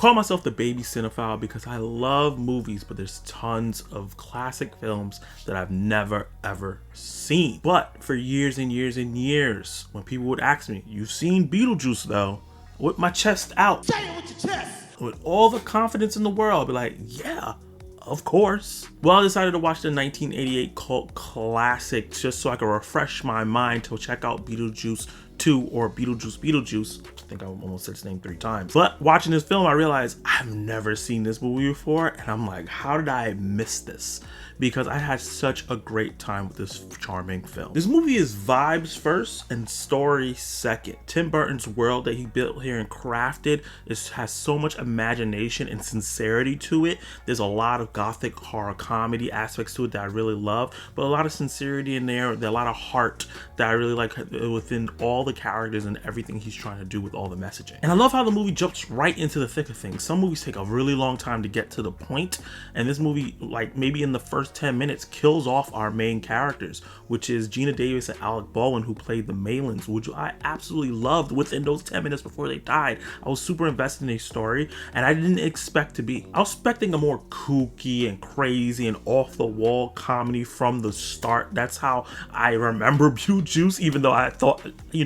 call myself the baby cinephile because I love movies, but there's tons of classic films that I've never ever seen. But for years and years and years, when people would ask me, "You've seen Beetlejuice though?" With my chest out, say it with your chest, with all the confidence in the world, I'd be like, "Yeah, of course." Well, I decided to watch the 1988 cult classic just so I could refresh my mind to check out Beetlejuice 2 or Beetlejuice. I think I almost said his name 3 times. But watching this film, I realized I've never seen this movie before, and I'm like, how did I miss this? Because I had such a great time with this charming film. This movie is vibes first and story second. Tim Burton's world that he built here and crafted has so much imagination and sincerity to it. There's a lot of gothic horror comedy aspects to it that I really love, but a lot of sincerity in there. There's a lot of heart that I really like within all the characters and everything he's trying to do with all the messaging. And I love how the movie jumps right into the thick of things. Some movies take a really long time to get to the point, and this movie, like maybe in the first 10 minutes, kills off our main characters, which is Geena Davis and Alec Baldwin, who played the Maitlands, which I absolutely loved. Within those 10 minutes before they died, I was super invested in a story, and I didn't expect to be. I was expecting a more kooky and crazy and off-the-wall comedy from the start. That's how I remember Beetlejuice, even though I thought,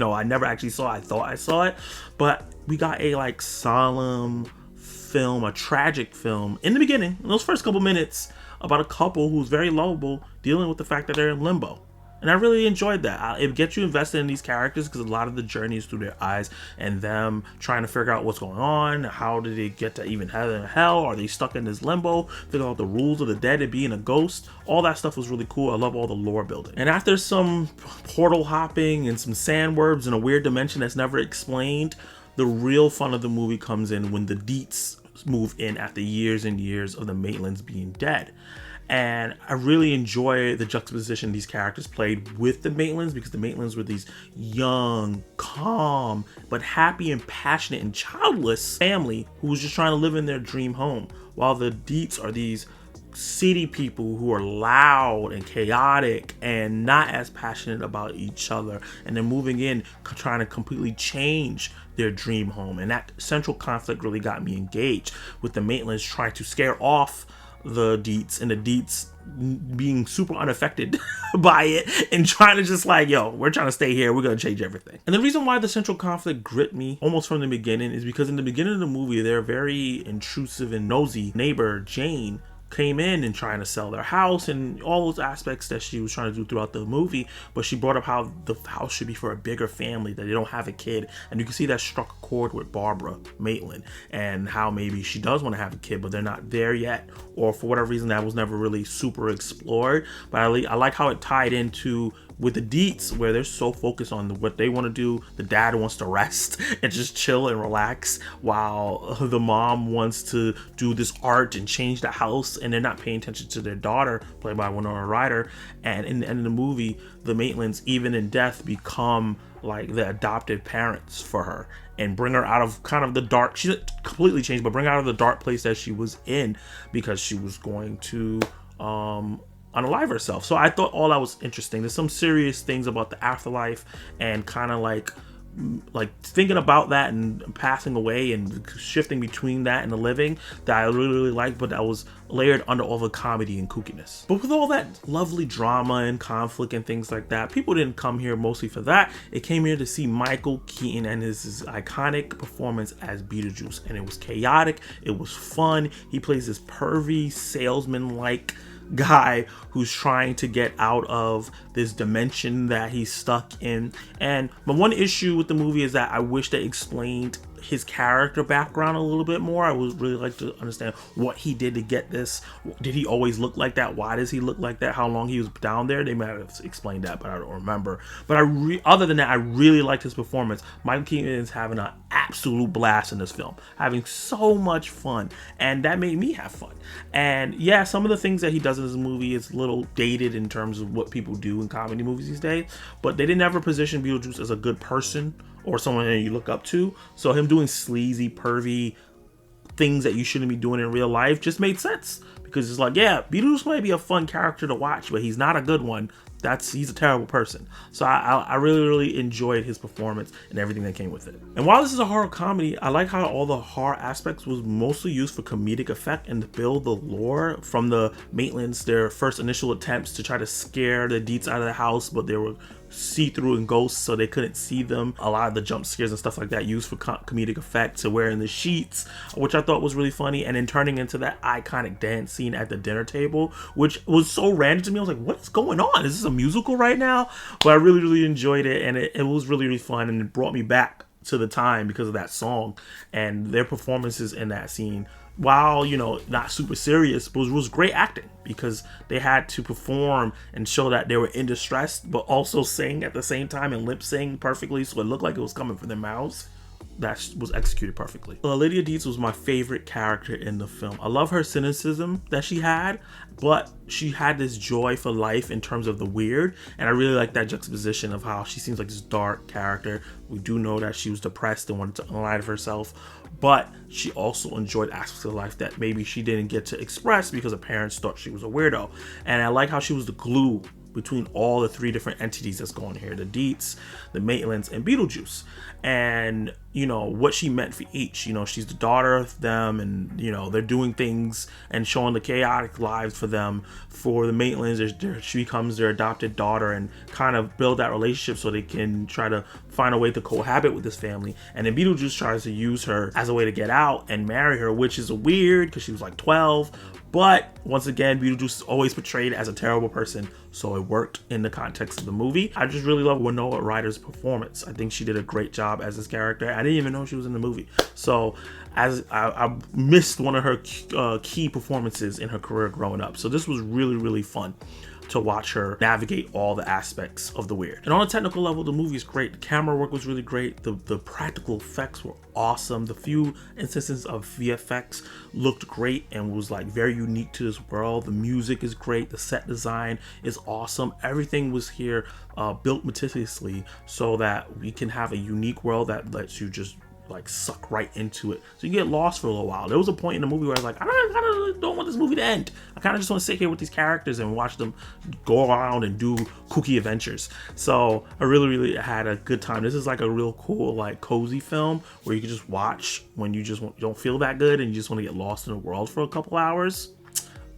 I never actually saw it. I thought I saw it, but we got a like solemn film, a tragic film in the beginning, in those first couple minutes, about a couple who's very lovable dealing with the fact that they're in limbo. And I really enjoyed that. It gets you invested in these characters because a lot of the journey is through their eyes and them trying to figure out what's going on. How did they get to even heaven and hell? Are they stuck in this limbo? Figure out the rules of the dead and being a ghost. All that stuff was really cool. I love all the lore building. And after some portal hopping and some sandworms in a weird dimension that's never explained, the real fun of the movie comes in when the Deetzes move in after years and years of the Maitlands being dead. And I really enjoy the juxtaposition these characters played with the Maitlands, because the Maitlands were these young, calm, but happy and passionate and childless family who was just trying to live in their dream home, while the Deetzes are these city people who are loud and chaotic and not as passionate about each other, and they're moving in trying to completely change their dream home. And that central conflict really got me engaged, with the Maitlands trying to scare off the Deetzes and the Deetzes being super unaffected by it and trying to just like, yo, we're trying to stay here, we're gonna change everything. And the reason why the central conflict gripped me almost from the beginning is because in the beginning of the movie, their very intrusive and nosy neighbor Jane came in and trying to sell their house and all those aspects that she was trying to do throughout the movie, but she brought up how the house should be for a bigger family, that they don't have a kid. And you can see that struck a chord with Barbara Maitland, and how maybe she does want to have a kid, but they're not there yet, or for whatever reason that was never really super explored. But I like how it tied into with the Deetzes, where they're so focused on what they want to do. The dad wants to rest and just chill and relax, while the mom wants to do this art and change the house, and they're not paying attention to their daughter, played by Winona Ryder. And in the end of the movie, the Maitlands, even in death, become like the adopted parents for her and bring her out of kind of the dark, she completely changed, but bring her out of the dark place that she was in, because she was going to unalive herself. So I thought all that was interesting. There's some serious things about the afterlife and kind of like thinking about that and passing away and shifting between that and the living that I really liked, but that was layered under all the comedy and kookiness. But with all that lovely drama and conflict and things like that, people didn't come here mostly for that. It came here to see Michael Keaton and his iconic performance as Beetlejuice. And it was chaotic, it was fun. He plays this pervy salesman-like guy who's trying to get out of this dimension that he's stuck in. And my one issue with the movie is that I wish they explained his character background a little bit more. I would really like to understand what he did to get this. Did he always look like that? Why does he look like that? How long he was down there? They might have explained that, but I don't remember. But other than that, I really liked his performance. Michael Keaton is having an absolute blast in this film, having so much fun, and that made me have fun. And yeah, some of the things that he does in this movie is a little dated in terms of what people do in comedy movies these days, but they didn't ever position Beetlejuice as a good person or someone that you look up to. So him doing sleazy, pervy things that you shouldn't be doing in real life just made sense, because it's like, yeah, Beetlejuice might be a fun character to watch, but he's not a good one. he's a terrible person. So I really enjoyed his performance and everything that came with it. And while this is a horror comedy, I like how all the horror aspects was mostly used for comedic effect and to build the lore from the Maitlands, their first initial attempts to try to scare the Deetz out of the house, but they were see-through and ghosts, so they couldn't see them. A lot of the jump scares and stuff like that used for comedic effect, to wearing the sheets, which I thought was really funny, and then turning into that iconic dance scene at the dinner table, which was so random to me. I was like, what is going on? Is this a musical right now? But I really enjoyed it, and it was really fun, and it brought me back to the time because of that song and their performances in that scene. While, you know, not super serious, but it was great acting because they had to perform and show that they were in distress, but also sing at the same time and lip sing perfectly, so it looked like it was coming from their mouths. That was executed perfectly. Lydia Deetz was my favorite character in the film. I love her cynicism that she had, but she had this joy for life in terms of the weird, and I really like that juxtaposition of how she seems like this dark character. We do know that she was depressed and wanted to unalive herself, but she also enjoyed aspects of life that maybe she didn't get to express because her parents thought she was a weirdo. And I like how she was the glue between all the three different entities that's going here, the Deetz, the Maitlands, and Beetlejuice. And, you know, what she meant for each. You know, she's the daughter of them, and, you know, they're doing things and showing the chaotic lives for them. For the Maitlands, she becomes their adopted daughter and kind of build that relationship so they can try to find a way to cohabit with this family. And then Beetlejuice tries to use her as a way to get out and marry her, which is weird because she was like 12. But once again, Beetlejuice is always portrayed as a terrible person, so it worked in the context of the movie. I just really love Winona Ryder's performance. I think she did a great job as this character. I didn't even know she was in the movie. So as I missed one of her key performances in her career growing up. So this was really fun to watch her navigate all the aspects of the weird. And on a technical level, the movie is great. The camera work was really great. The practical effects were awesome. The few instances of VFX looked great and was like very unique to this world. The music is great. The set design is awesome. Everything was here built meticulously so that we can have a unique world that lets you just like suck right into it, so you get lost for a little while. There was a point in the movie where I was like, I don't want this movie to end. I kind of just want to sit here with these characters and watch them go around and do kooky adventures. So I really had a good time. This is like a real cool, like cozy film where you can just watch when you just don't feel that good and you just want to get lost in the world for a couple hours.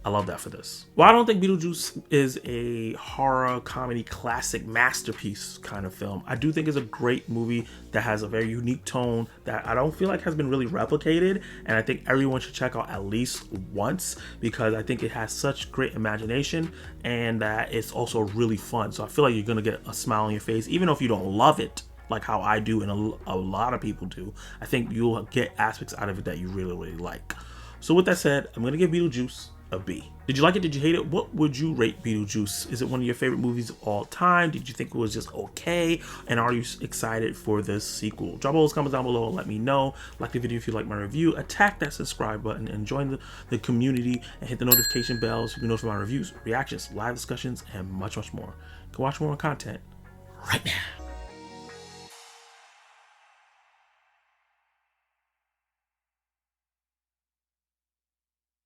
I love that for this. While I don't think Beetlejuice is a horror comedy classic masterpiece kind of film, I do think it's a great movie that has a very unique tone that I don't feel like has been really replicated, and I think everyone should check out at least once because I think it has such great imagination and that it's also really fun. So I feel like you're gonna get a smile on your face even if you don't love it like how I do and a lot of people do. I think you'll get aspects out of it that you really like. So with that said, I'm gonna give Beetlejuice a B. Did you like it? Did you hate it? What would you rate Beetlejuice? Is it one of your favorite movies of all time? Did you think it was just okay? And are you excited for this sequel? Drop all those comments down below and let me know. Like the video if you like my review. Attack that subscribe button and join the community and hit the notification bell so you can know for my reviews, reactions, live discussions, and much more. You can watch more content right now.